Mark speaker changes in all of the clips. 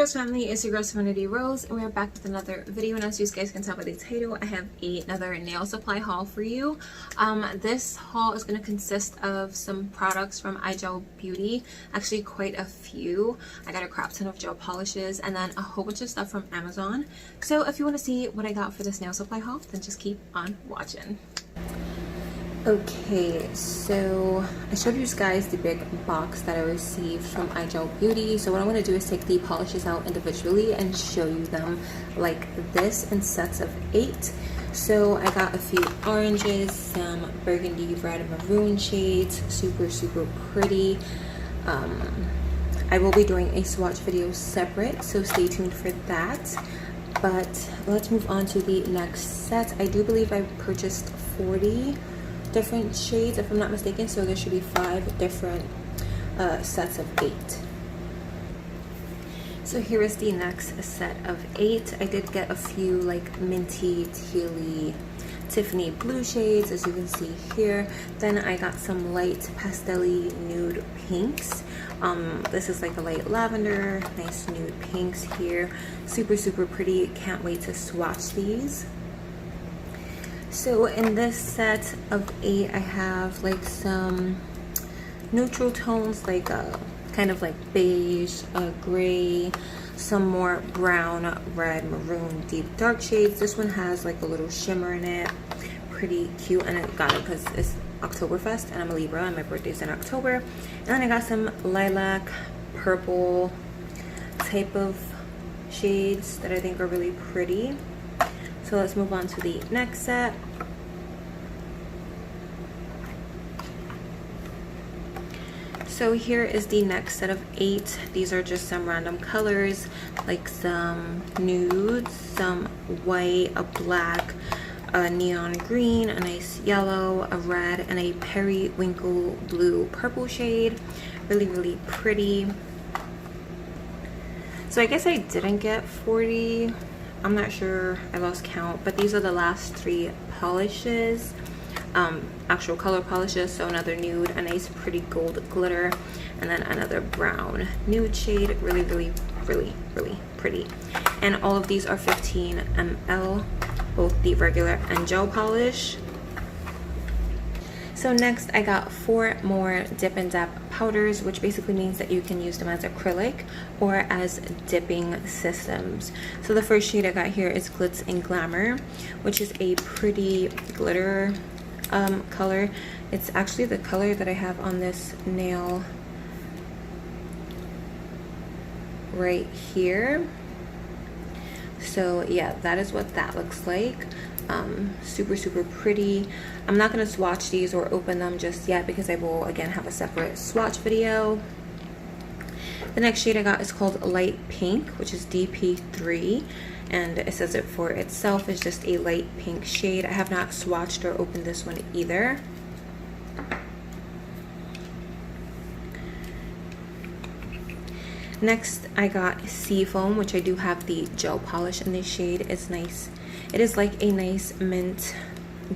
Speaker 1: Rose family, it's your girl Serenity Rose, and we're back with another video. And as you guys can tell by the title, I have another nail supply haul for you. This haul is going to consist of some products from iGel Beauty, actually quite a few. I got a crap ton of gel polishes and then a whole bunch of stuff from Amazon. So if you want to see what I got for this nail supply haul, then just keep on watching. Okay, so I showed you guys the big box that I received from iGel Beauty. So what I'm going to do is take the polishes out individually and show you them like this in sets of 8. So I got a few oranges, some burgundy, red, and maroon shades, super pretty. I will be doing a swatch video separate, so stay tuned for that. But let's move on to the next set. I do believe I purchased 40 different shades if I'm not mistaken, so there should be 5 different sets of 8. So here is the next set of 8. I did get a few like minty, tealy, Tiffany blue shades, as you can see here. Then I got some light pastel-y nude pinks. This is like a light lavender, nice nude pinks here. Super pretty. Can't wait to swatch these. So in this set of 8, I have like some neutral tones, like kind of like beige, gray, some more brown, red, maroon, deep dark shades. This one has like a little shimmer in it, pretty cute, and I got it because it's Oktoberfest and I'm a Libra and my birthday's in October. And then I got some lilac, purple type of shades that I think are really pretty. So let's move on to the next set. So here is the next set of 8. These are just some random colors, like some nudes, some white, a black, a neon green, a nice yellow, a red, and a periwinkle blue purple shade. Really pretty. So I guess I didn't get 40. I'm not sure, I lost count, but these are the last 3 polishes, actual color polishes. So another nude, a nice pretty gold glitter, and then another brown nude shade. Really pretty. And all of these are 15 ml, both the regular and gel polish. So next I got 4 more Dippin Zap powders, which basically means that you can use them as acrylic or as dipping systems. So the first shade I got here is Glitz and Glamour, which is a pretty glitter color. It's actually the color that I have on this nail right here. So yeah, that is what that looks like. Super pretty. I'm not going to swatch these or open them just yet because I will again have a separate swatch video. The next shade I got is called Light Pink, which is DP3, and it says it for itself is just a light pink shade. I have not swatched or opened this one either. Next I got Seafoam, which I do have the gel polish in this shade. It's nice. It is like a nice mint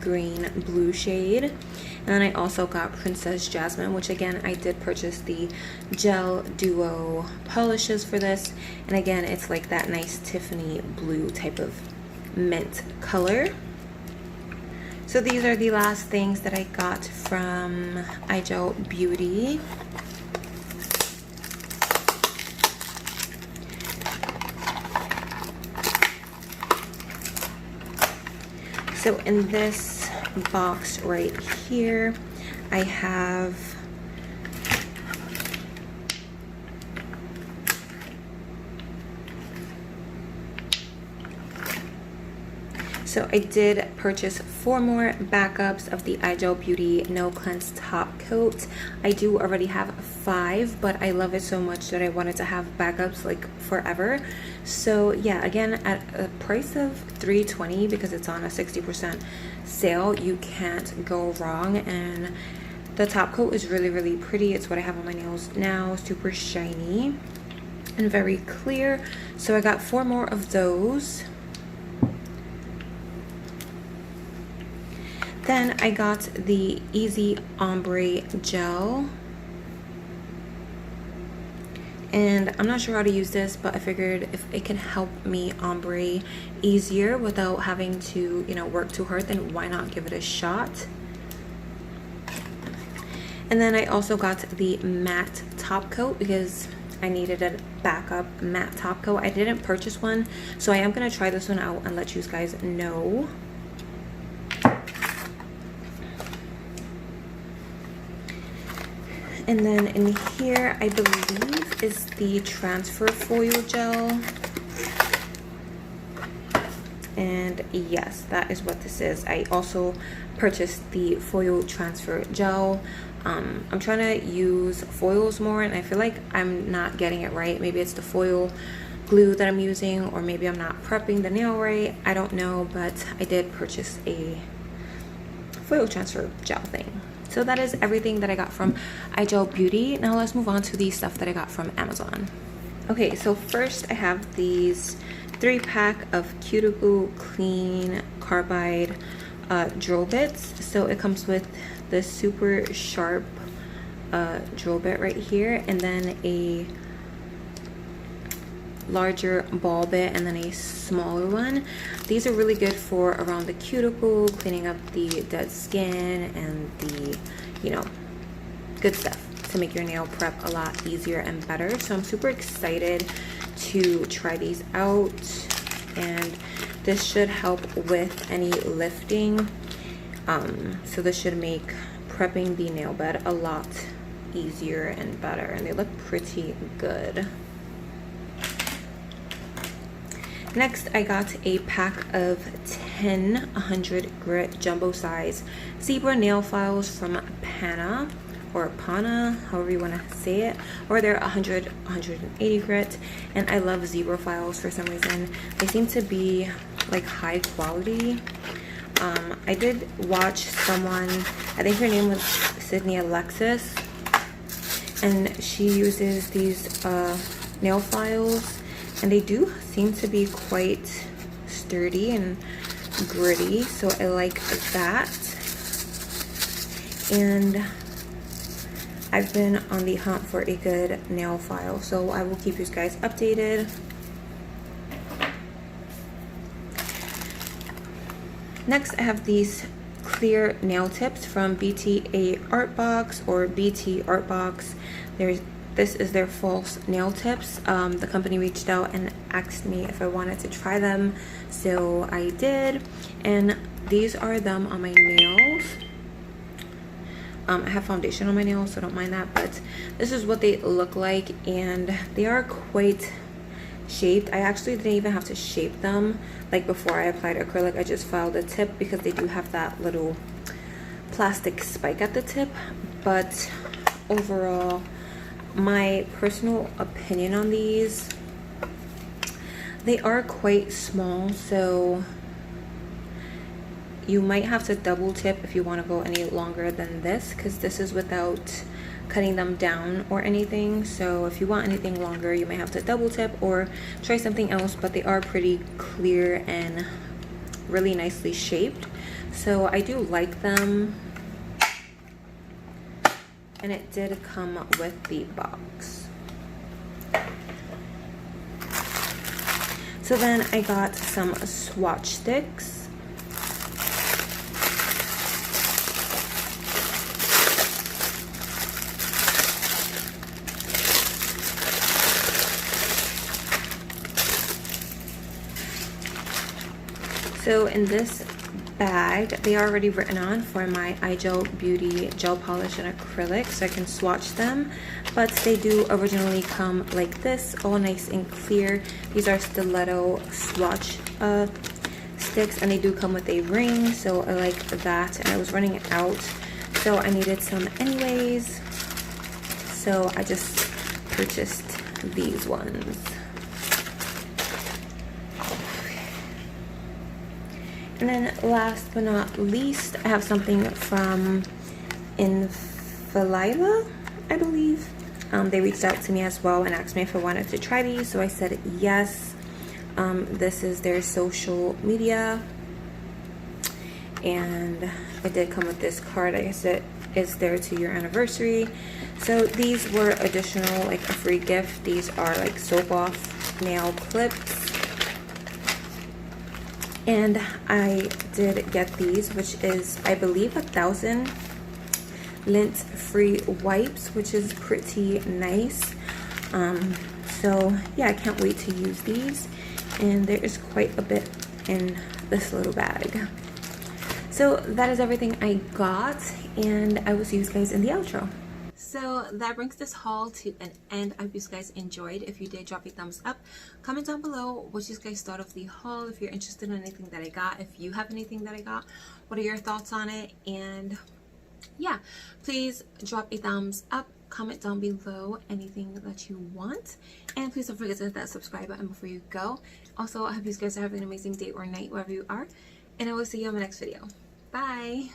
Speaker 1: green blue shade. And then I also got Princess Jasmine, which again I did purchase the gel duo polishes for this, and again it's like that nice Tiffany blue type of mint color. So these are the last things that I got from iGel Beauty. So in this box right here, I have So I did purchase 4 more backups of the iGel Beauty No Cleanse Top Coat. I do already have 5, but I love it so much that I wanted to have backups like forever. So yeah, again, at a price of $3.20 because it's on a 60% sale, you can't go wrong. And the top coat is really pretty. It's what I have on my nails now, super shiny and very clear. So I got 4 more of those. Then I got the Easy Ombre Gel. And I'm not sure how to use this, but I figured if it can help me ombre easier without having to, you know, work too hard, then why not give it a shot. And then I also got the matte top coat because I needed a backup matte top coat. I didn't purchase one, so I am going to try this one out and let you guys know. And then in here, I believe is the transfer foil gel. And yes, that is what this is. I also purchased the foil transfer gel. I'm trying to use foils more, and I feel like I'm not getting it right. Maybe it's the foil glue that I'm using, or maybe I'm not prepping the nail right. I don't know, but I did purchase a foil transfer gel thing. So that is everything that I got from iGel Beauty. Now let's move on to the stuff that I got from Amazon. Okay, so first I have these 3-pack of Cuticle Clean Carbide drill bits. So it comes with the super sharp drill bit right here, and then a larger ball bit, and then a smaller one. These are really good for around the cuticle, cleaning up the dead skin and the, you know, good stuff to make your nail prep a lot easier and better. So I'm super excited to try these out, and this should help with any lifting. So this should make prepping the nail bed a lot easier and better, and they look pretty good. Next, I got a pack of 10 100 grit jumbo size zebra nail files from Pana, or Pana, however you want to say it, or they're 180 grit, and I love zebra files for some reason. They seem to be like high quality. I did watch someone, I think her name was Sydney Alexis, and she uses these nail files, and they do seem to be quite sturdy and gritty, so I like that. And I've been on the hunt for a good nail file, so I will keep you guys updated. Next, I have these clear nail tips from BTA Art Box, or BT Art Box. This is their false nail tips. The company reached out and asked me if I wanted to try them, so I did, and these are them on my nails. I have foundation on my nails, so don't mind that, but this is what they look like, and they are quite shaped. I actually didn't even have to shape them like before I applied acrylic. I just filed the tip because they do have that little plastic spike at the tip. But overall, my personal opinion on these, they are quite small, so you might have to double tip if you want to go any longer than this, because this is without cutting them down or anything. So if you want anything longer, you may have to double tip or try something else, but they are pretty clear and really nicely shaped, so I do like them. And it did come with the box. So then I got some swatch sticks. So in this bag, they are already written on for my iGel Beauty gel polish and acrylic, so I can swatch them, but they do originally come like this, all nice and clear. These are stiletto swatch sticks, and they do come with a ring, so I like that, and I was running out, so I needed some anyways, so I just purchased these ones. And then last but not least, I have something from Infalila, I believe. They reached out to me as well and asked me if I wanted to try these, so I said yes. This is their social media, and it did come with this card. I guess it is there to your anniversary. So these were additional, like a free gift. These are like soap off nail clips, and I did get these, which is, I believe, 1,000 lint free wipes, which is pretty nice. So yeah, I can't wait to use these, and there is quite a bit in this little bag. So that is everything I got, and I will see you guys in the outro. So that brings this haul to an end. I hope you guys enjoyed. If you did, drop a thumbs up. Comment down below what you guys thought of the haul. If you're interested in anything that I got, if you have anything that I got, what are your thoughts on it? And yeah, please drop a thumbs up. Comment down below anything that you want, and please don't forget to hit that subscribe button before you go. Also, I hope you guys are having an amazing day or night wherever you are, and I will see you in my next video. Bye.